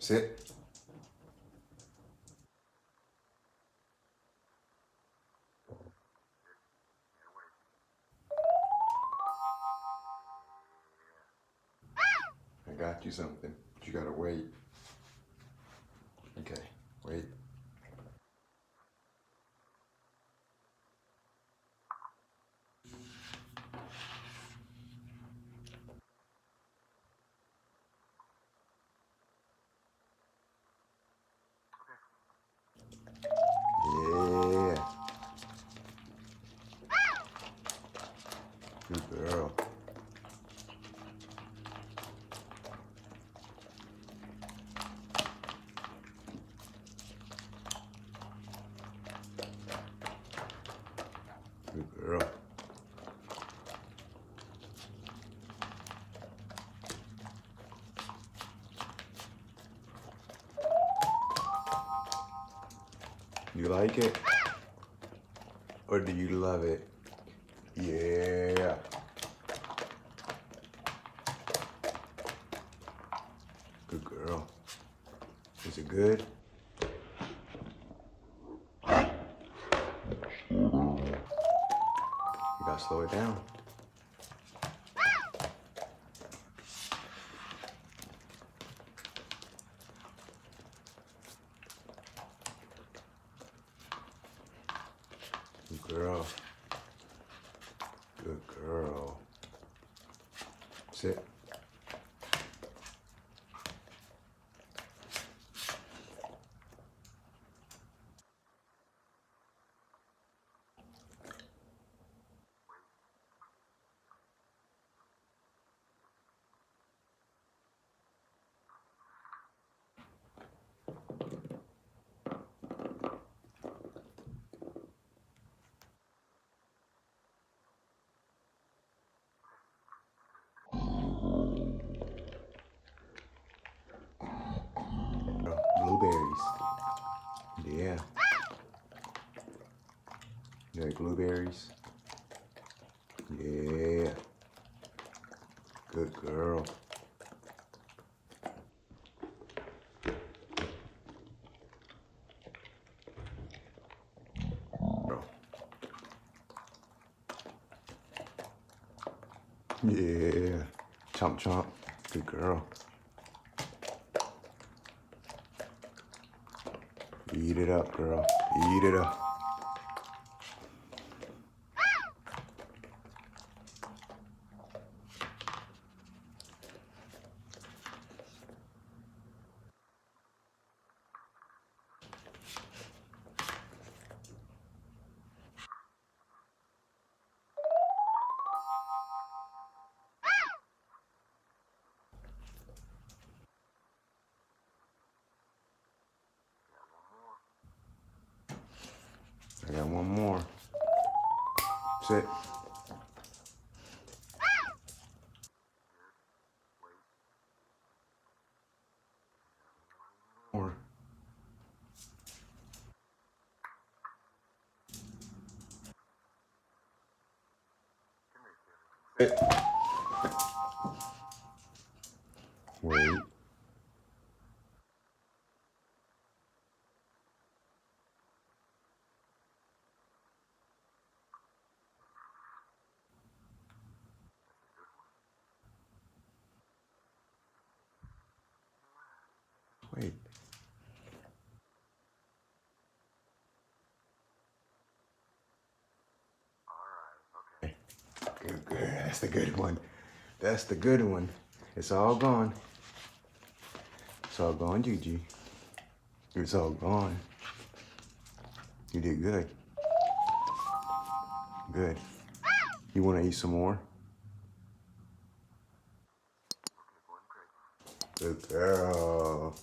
Sit. I got you something, but you gotta wait. Okay, wait. Yeah. Good girl. Good girl. You like it? Or do you love it? Yeah. Good girl. Is it good? You gotta slow it down. Good girl. Good girl. Sit. Blueberries. Yeah. You like blueberries? Yeah. Good girl. Girl. Yeah. Chomp chomp. Good girl. Eat it up, girl. Eat it up. I got one more. Sit. More. Sit. Wait. Wait. Good, good. That's the good one. That's the good one. It's all gone. It's all gone, Gigi. It's all gone. You did good. Good. You want to eat some more? Good girl.